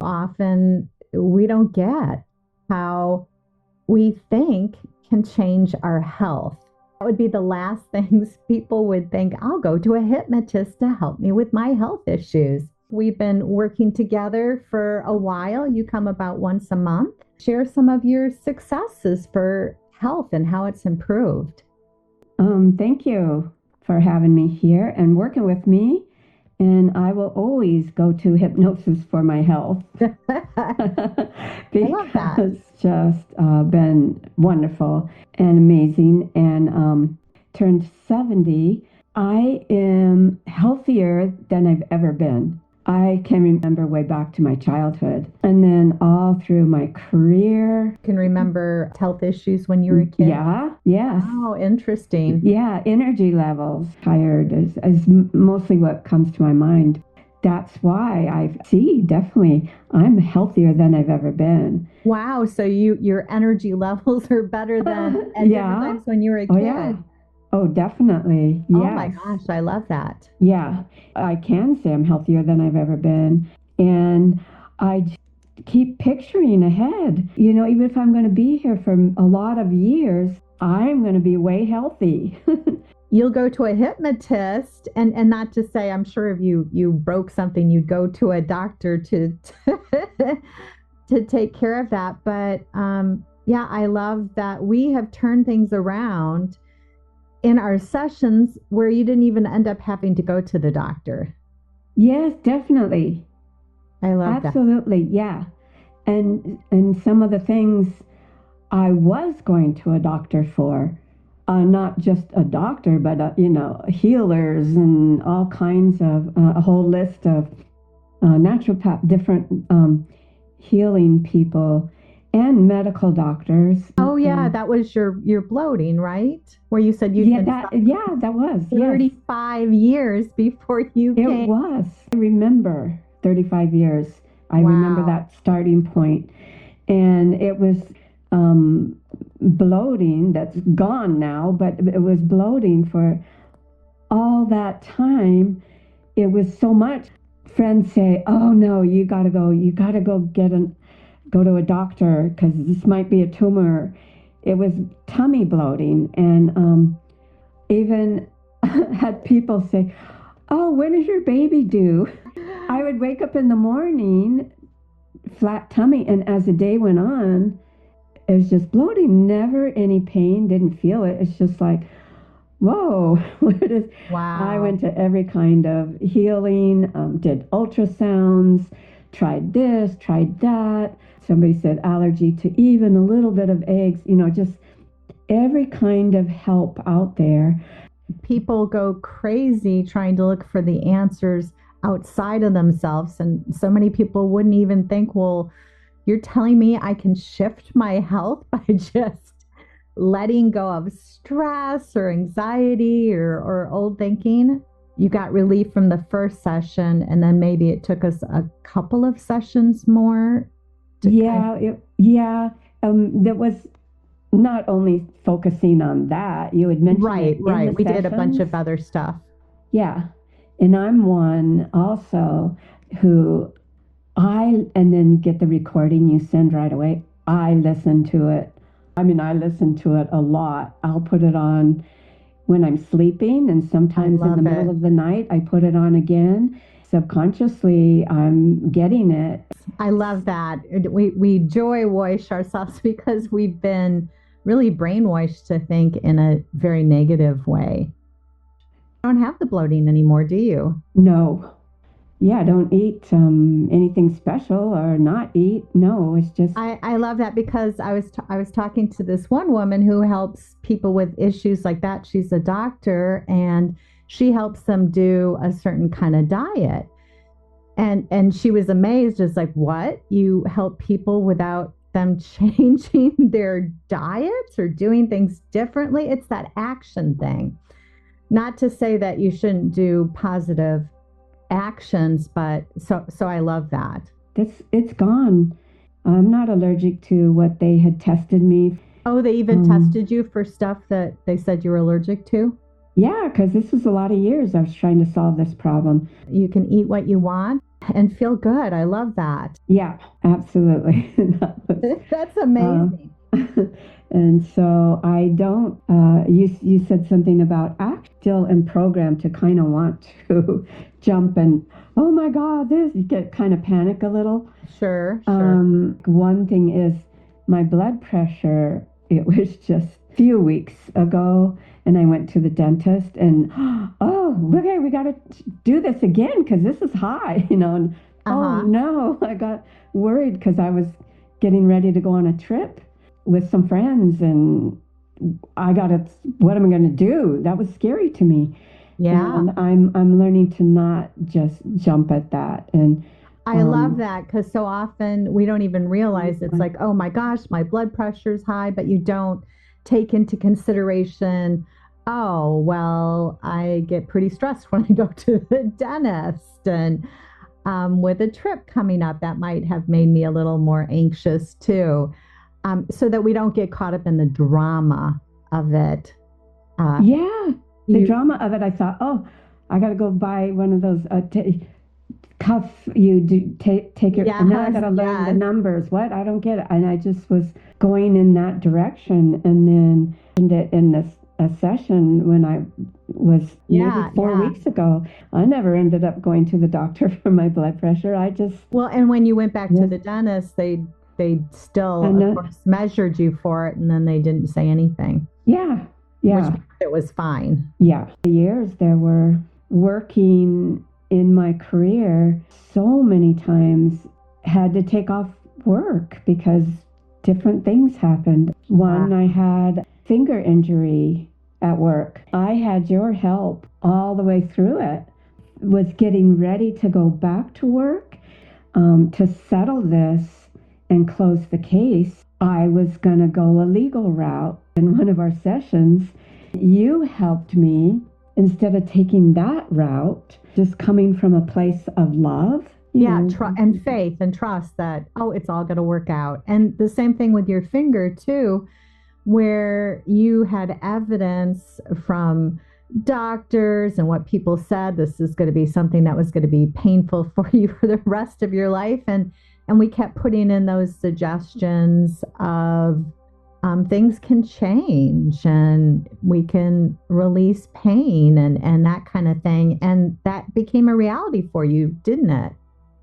Often we don't get how we think can change our health. That would be the last things people would think. I'll go to a hypnotist to help me with my health issues. We've been working together for a while. You come about once a month. Share some of your successes for health and how it's improved. Thank you for having me here and working with me. And I will always go to hypnosis for my health. I love that. It's just been wonderful and amazing. And turned 70. I am healthier than I've ever been. I can remember way back to my childhood and then all through my career. Can remember health issues when you were a kid? Yeah, yes. Oh, interesting. Yeah, energy levels. Tired is mostly what comes to my mind. That's why I see definitely I'm healthier than I've ever been. Wow, so your energy levels are better than at different times when you were a kid. Oh, yeah. Oh, definitely. Yes. Oh my gosh, I love that. Yeah, I can say I'm healthier than I've ever been. And I keep picturing ahead. You know, even if I'm going to be here for a lot of years, I'm going to be way healthy. You'll go to a hypnotist, and not to say, I'm sure if you broke something, you'd go to a doctor to to take care of that. But yeah, I love that we have turned things around in our sessions where you didn't even end up having to go to the doctor. Yes, definitely. I love Absolutely, yeah. And some of the things I was going to a doctor for, not just a doctor, but you know, healers and all kinds of a whole list of naturopath, different healing people, and medical doctors. Oh yeah, that was your bloating, right? Where you said you that was 35 years before you came. It was. I remember 35 years. I remember that starting point, and it was bloating that's gone now, but it was bloating for all that time. It was so much. Friends say, "Oh no, you got to go go to a doctor because this might be a tumor." It was tummy bloating, and even had people say, "Oh, when is your baby due?" I would wake up in the morning, flat tummy, and as the day went on, it was just bloating. Never any pain, didn't feel it. It's just like, whoa, what is? Wow. I went to every kind of healing, did ultrasounds, tried this, tried that. Somebody said allergy to even a little bit of eggs, you know, just every kind of help out there. People go crazy trying to look for the answers outside of themselves. And so many people wouldn't even think, well, you're telling me I can shift my health by just letting go of stress or anxiety or old thinking. You got relief from the first session, and then maybe it took us a couple of sessions more. That was not only focusing on that. You had mentioned right. We did a bunch of other stuff. Yeah, and I'm one also who and then get the recording you send right away. I listen to it. I mean, I listen to it a lot. I'll put it on when I'm sleeping, and sometimes in the middle of the night, I put it on again. Subconsciously, I'm getting it. I love that. We joy wash ourselves because we've been really brainwashed to think in a very negative way. You don't have the bloating anymore, do you? No. Yeah, don't eat anything special or not eat. No, it's just. I love that because I was talking to this one woman who helps people with issues like that. She's a doctor, and she helps them do a certain kind of diet. And she was amazed. It's like, what? You help people without them changing their diets or doing things differently? It's that action thing. Not to say that you shouldn't do positive actions, but so I love that. It's gone. I'm not allergic to what they had tested me. Oh, they even tested you for stuff that they said you were allergic to? Yeah, because this was a lot of years I was trying to solve this problem. You can eat what you want. and feel good. I love that. Yeah, absolutely. That was, That's amazing. and so I don't, you said something about act still in program to kind of want to jump and, oh my God, you get kind of panic a little. Sure. One thing is my blood pressure, it was just a few weeks ago, and I went to the dentist and, oh, okay, we got to do this again because this is high, and oh no, I got worried because I was getting ready to go on a trip with some friends, and what am I going to do? That was scary to me. Yeah. And I'm learning to not just jump at that. And I love that, because so often we don't even realize it's like, oh my gosh, my blood pressure's high, but you don't take into consideration, oh, well, I get pretty stressed when I go to the dentist. And with a trip coming up, that might have made me a little more anxious too. So that we don't get caught up in the drama of it. The drama of it. I thought, oh, I got to go buy one of those cuff. You do take your. And now I got to learn the numbers. What? I don't get it. And I just was going in that direction, and then in a session when I was maybe 4 weeks ago, I never ended up going to the doctor for my blood pressure. I just and when you went back to the dentist, they still, of course, measured you for it, and then they didn't say anything. Yeah. Which it was fine. Yeah. The years there were working in my career, so many times had to take off work because different things happened. One, I had finger injury at work. I had your help all the way through it. Was getting ready to go back to work to settle this and close the case. I was going to go a legal route. In one of our sessions, you helped me instead of taking that route, just coming from a place of love. And faith and trust that, it's all going to work out. And the same thing with your finger too, where you had evidence from doctors and what people said, this is going to be something that was going to be painful for you for the rest of your life. And we kept putting in those suggestions of things can change and we can release pain and that kind of thing. And that became a reality for you, didn't it?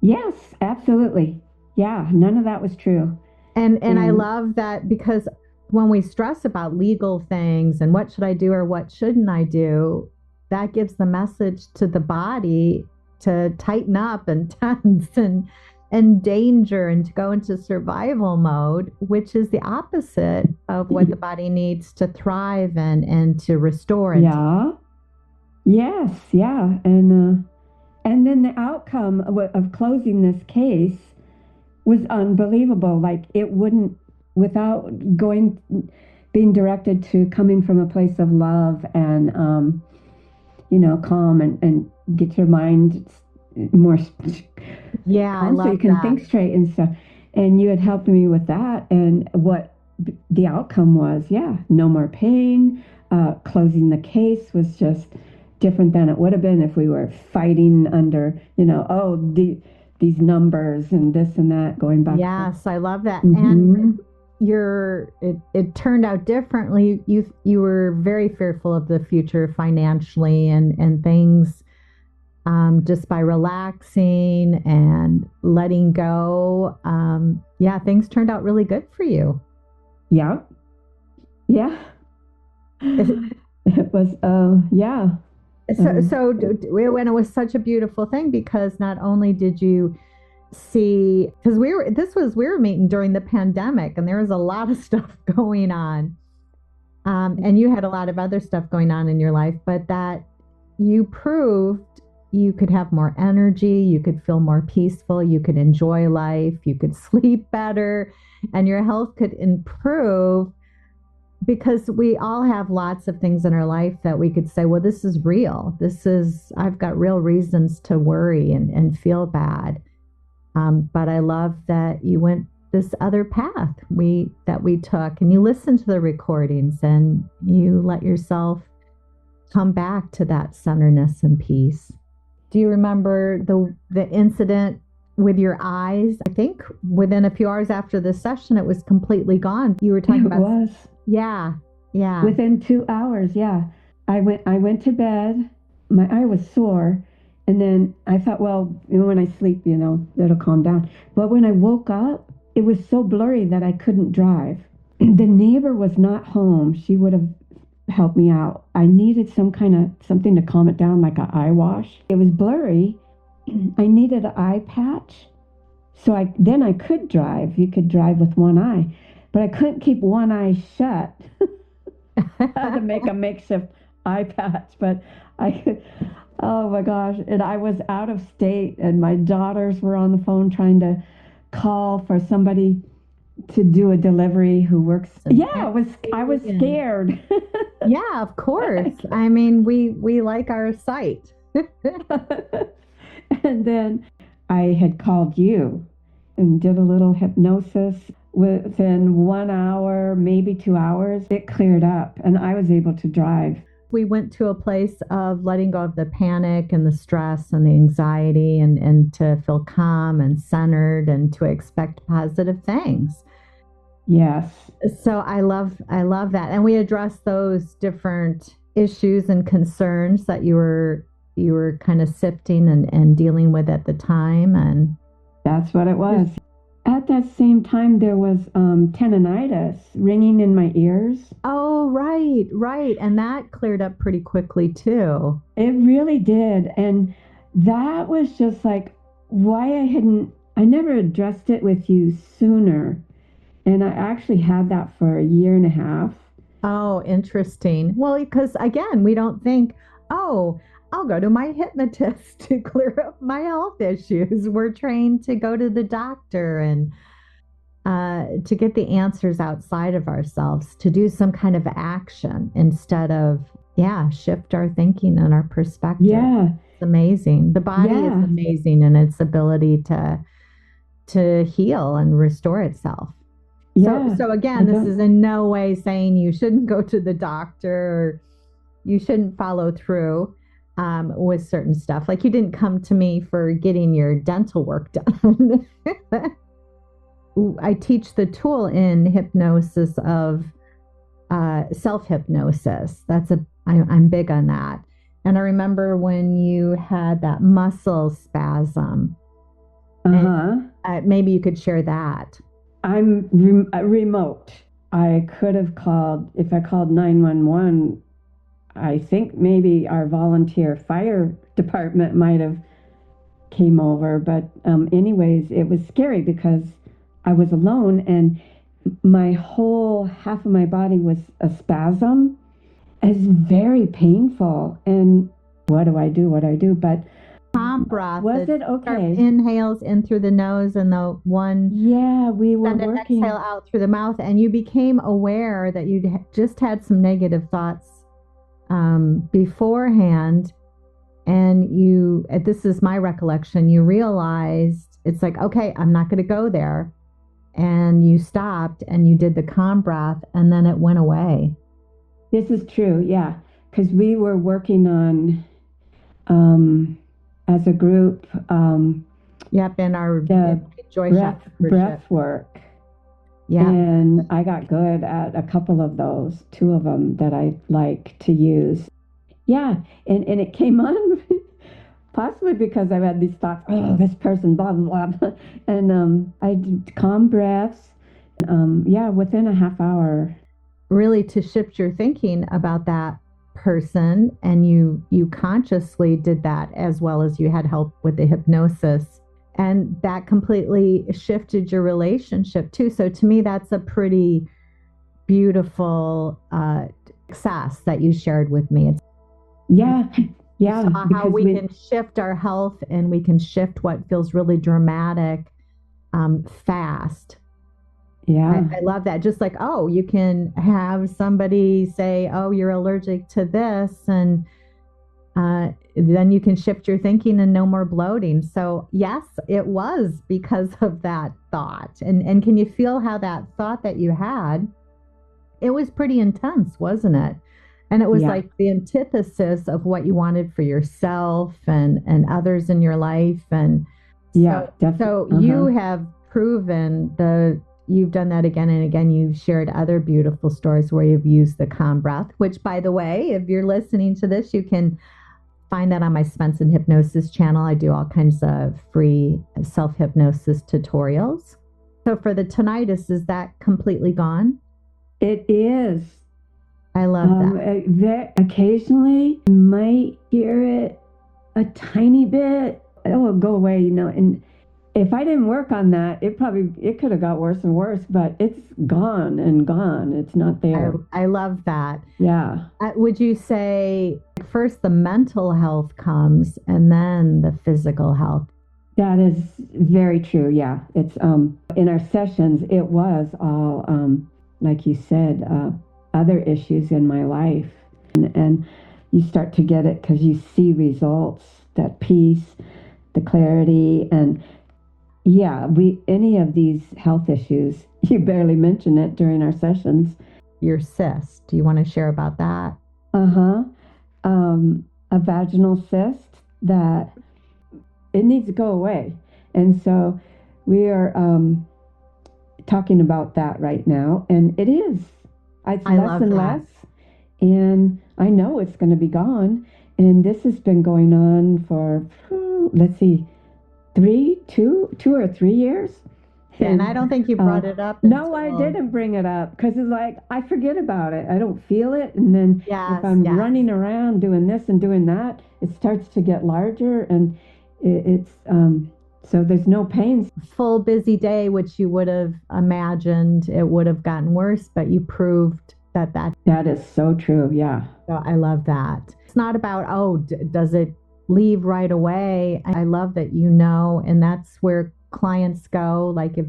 Yes, absolutely. Yeah, none of that was true. And I love that, because when we stress about legal things and what should I do or what shouldn't I do, that gives the message to the body to tighten up and tense and danger and to go into survival mode, which is the opposite of what the body needs to thrive and to restore. Yes. And then the outcome of closing this case was unbelievable. Like, it wouldn't, without being directed to coming from a place of love and, calm and get your mind more calm, so you can think straight and stuff. And you had helped me with that. And what the outcome was, no more pain. Closing the case was just different than it would have been if we were fighting under, these numbers and this and that going back. Yes, I love that. And it turned out differently. You were very fearful of the future financially and things. Just by relaxing and letting go, things turned out really good for you. Yeah. It was, So when it was such a beautiful thing, because not only did you see, because we were meeting during the pandemic, and there was a lot of stuff going on, and you had a lot of other stuff going on in your life, but that you proved you could have more energy, you could feel more peaceful, you could enjoy life, you could sleep better, and your health could improve, because we all have lots of things in our life that we could say, well, this is real. I've got real reasons to worry and feel bad. But I love that you went this other path that we took, and you listened to the recordings and you let yourself come back to that centeredness and peace. Do you remember the incident with your eyes? I think within a few hours after the session, it was completely gone. You were talking It about, was yeah, yeah. within 2 hours. Yeah. I went to bed. My eye was sore. And then I thought, well, when I sleep, it'll calm down. But when I woke up, it was so blurry that I couldn't drive. The neighbor was not home. She would have helped me out. I needed something to calm it down, like an eye wash. It was blurry. I needed an eye patch. So I could drive. You could drive with one eye, but I couldn't keep one eye shut. I had to make a makeshift eye patch, but I could. Oh my gosh. And I was out of state, and my daughters were on the phone trying to call for somebody to do a delivery who works. Yeah, I was scared. Yeah, of course. I mean, we like our sight. And then I had called you and did a little hypnosis. Within 1 hour, maybe 2 hours, it cleared up and I was able to drive. We went to a place of letting go of the panic and the stress and the anxiety, and to feel calm and centered and to expect positive things. Yes. So I love that. And we addressed those different issues and concerns that you were kind of sifting and dealing with at the time. And that's what it was. At that same time, there was tendonitis, ringing in my ears. Oh, right. And that cleared up pretty quickly too. It really did. And that was just like why I never addressed it with you sooner. And I actually had that for a year and a half. Oh, interesting. Well, because again, we don't think, oh, I'll go to my hypnotist to clear up my health issues. We're trained to go to the doctor and to get the answers outside of ourselves, to do some kind of action instead of, shift our thinking and our perspective. Yeah. It's amazing. The body is amazing in its ability to heal and restore itself. Yeah. So again, this is in no way saying you shouldn't go to the doctor or you shouldn't follow through with certain stuff. Like you didn't come to me for getting your dental work done. I teach the tool in hypnosis of self-hypnosis. I'm big on that. And I remember when you had that muscle spasm. Maybe you could share that. I'm remote. I could have called, if I called 911, I think maybe our volunteer fire department might have came over. But anyways, it was scary because I was alone and my whole half of my body was a spasm. It's very painful. And what do I do? But calm breath. Was it okay? Inhales in through the nose and the one. Yeah, we were working. Exhale out through the mouth, and you became aware that you just had some negative thoughts beforehand, and this is my recollection. You realized it's like, okay, I'm not going to go there, and you stopped and you did the calm breath, and then it went away. This is true, yeah, because we were working on. As a group, in our joy breath work. Yeah, and I got good at a couple of those, 2 of them that I like to use. Yeah, and it came on possibly because I've had these thoughts. Oh, this person, blah blah blah, and I did calm breaths. Within a half hour. Really, to shift your thinking about that person, and you consciously did that as well as you had help with the hypnosis, and that completely shifted your relationship too. So to me, that's a pretty beautiful success that you shared with me. So how we can shift our health, and we can shift what feels really dramatic fast. Yeah. I love that. Just like, you can have somebody say, oh, you're allergic to this. And then you can shift your thinking and no more bloating. So yes, it was because of that thought. And can you feel how that thought that you had, it was pretty intense, wasn't it? And it was Yeah. like the antithesis of what you wanted for yourself and others in your life. And Yeah, so definitely. you have proven you've done that again and again. You've shared other beautiful stories where you've used the calm breath, which, by the way, if you're listening to this, you can find that on my Svensson Hypnosis channel. I do all kinds of free self-hypnosis tutorials. So for the tinnitus, is that completely gone? It is. I love that. Occasionally, you might hear it a tiny bit. It will go away, and if I didn't work on that, it could have got worse and worse, but it's gone and gone. It's not there. I love that. Yeah. Would you say first the mental health comes and then the physical health? That is very true. Yeah. It's in our sessions, it was all like you said, other issues in my life. And you start to get it because you see results, that peace, the clarity, and yeah, any of these health issues, you barely mention it during our sessions. Your cyst. Do you want to share about that? Uh-huh. A vaginal cyst that it needs to go away. And so we are talking about that right now. And it is. It's less and less. And I know it's going to be gone. And this has been going on for, let's see, 2 or 3 years. And I don't think you brought it up. No, I didn't bring it up because it's like I forget about it. I don't feel it. And then if I'm running around doing this and doing that, it starts to get larger. And it's so there's no pain. Full busy day, which you would have imagined it would have gotten worse, but you proved that is so true. Yeah. So I love that. It's not about, does it leave right away? I love that, and that's where clients go. Like if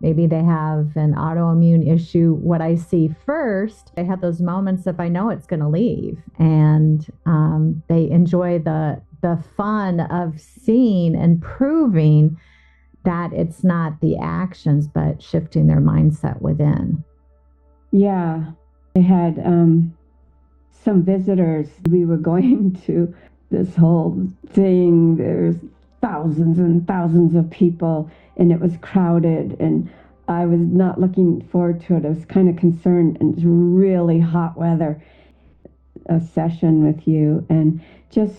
maybe they have an autoimmune issue, what I see first, they have those moments of I know it's going to leave, and they enjoy the fun of seeing and proving that it's not the actions, but shifting their mindset within. Yeah. I had some visitors. We were going to this whole thing. There's thousands and thousands of people, and it was crowded, and I was not looking forward to it. I was kind of concerned, and it's really hot weather. A session with you, and just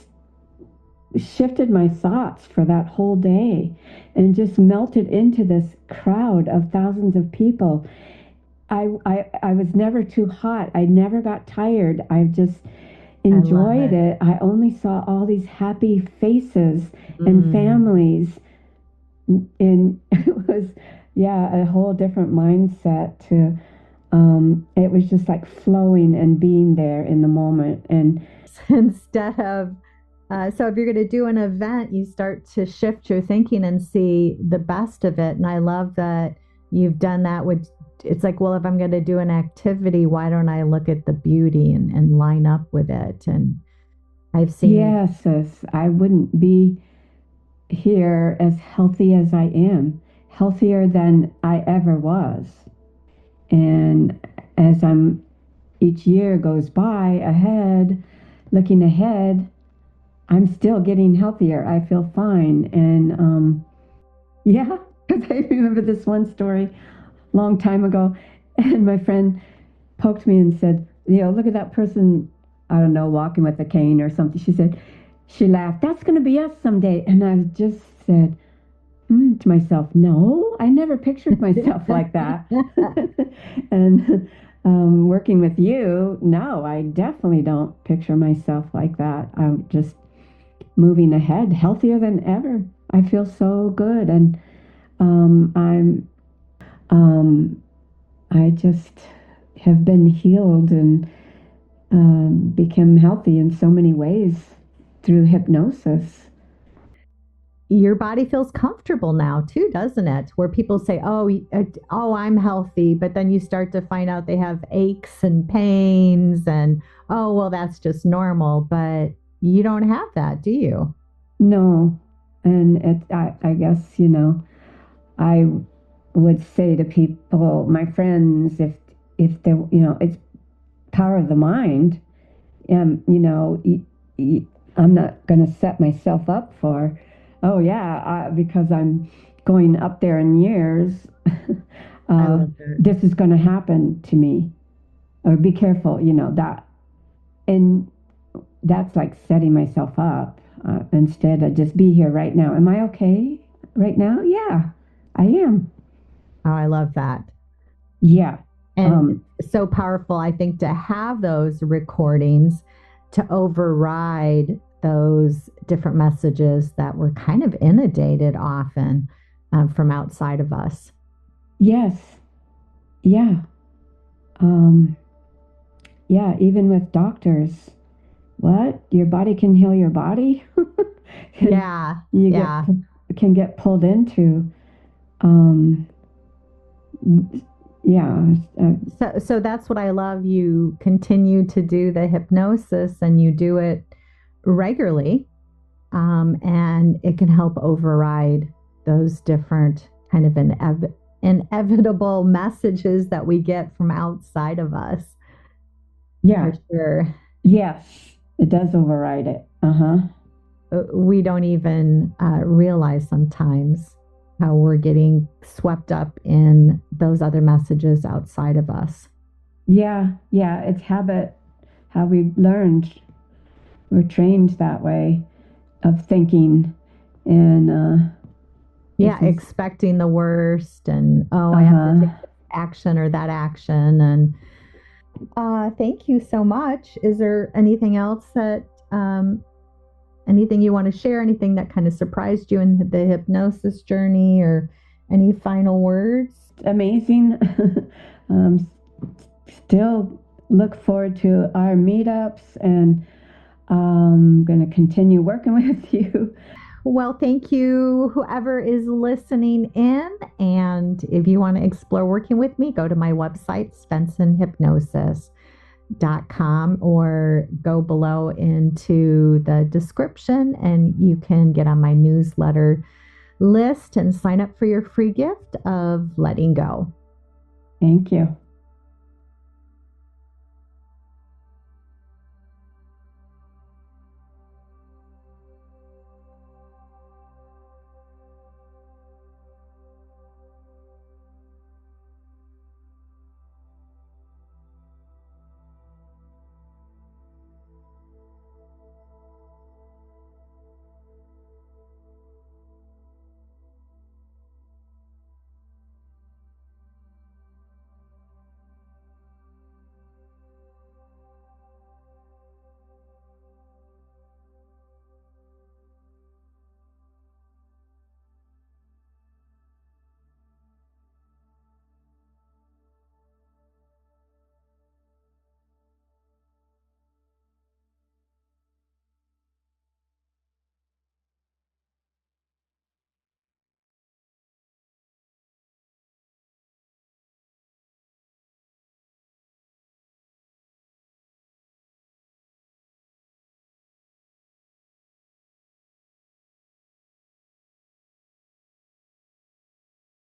shifted my thoughts for that whole day, and just melted into this crowd of thousands of people. I was never too hot. I never got tired. I just enjoyed it. I only saw all these happy faces and families. And it was, a whole different mindset to, it was just like flowing and being there in the moment. And instead of, so if you're going to do an event, you start to shift your thinking and see the best of it. And I love that you've done that with, it's like, well, if I'm going to do an activity, why don't I look at the beauty and line up with it? And I've seen. Yes, I wouldn't be here as healthy as I am, healthier than I ever was. And as each year goes by looking ahead, I'm still getting healthier. I feel fine. And because I remember this one story long time ago, and my friend poked me and said, look at that person, I don't know, walking with a cane or something. She laughed, that's going to be us someday. And I just said to myself, no, I never pictured myself like that. And working with you, no, I definitely don't picture myself like that. I'm just moving ahead, healthier than ever. I feel so good. And I just have been healed and become healthy in so many ways through hypnosis. Your body feels comfortable now too, doesn't it? Where people say, I'm healthy, but then you start to find out they have aches and pains and, that's just normal. But you don't have that, do you? No. And I guess, I would say to people, my friends, if they, it's power of the mind. You know, I'm not going to set myself up for, oh yeah, because I'm going up there in years, I love that. this is going to happen to me, or be careful, you know, that. And that's like setting myself up. Instead, I just be here right now. Am I okay right now? Yeah, I am. Oh, I love that. Yeah. And so powerful, I think, to have those recordings to override those different messages that were kind of inundated often from outside of us. Yes. Yeah. Um, yeah. Even with doctors, what? Your body can heal your body? Yeah. You Yeah. can get pulled into. Um, yeah. So that's what I love. You continue to do the hypnosis and you do it regularly, and it can help override those different kind of inevitable messages that we get from outside of us. Yeah. For sure. Yes. It does override it. Uh-huh. We don't even realize sometimes how we're getting swept up in those other messages outside of us. Yeah. Yeah. It's habit, how we learned. We're trained that way of thinking. And Yeah, this is, expecting the worst and, oh, I have to uh-huh. take this action or that action. And thank you so much. Is there anything else that, anything you want to share, anything that kind of surprised you in the hypnosis journey, or any final words? Amazing. um, Still look forward to our meetups, and I'm going to continue working with you. Well, thank you, whoever is listening in. And if you want to explore working with me, go to my website, svensonhypnosis.com, or go below into the description and you can get on my newsletter list and sign up for your free gift of letting go. Thank you.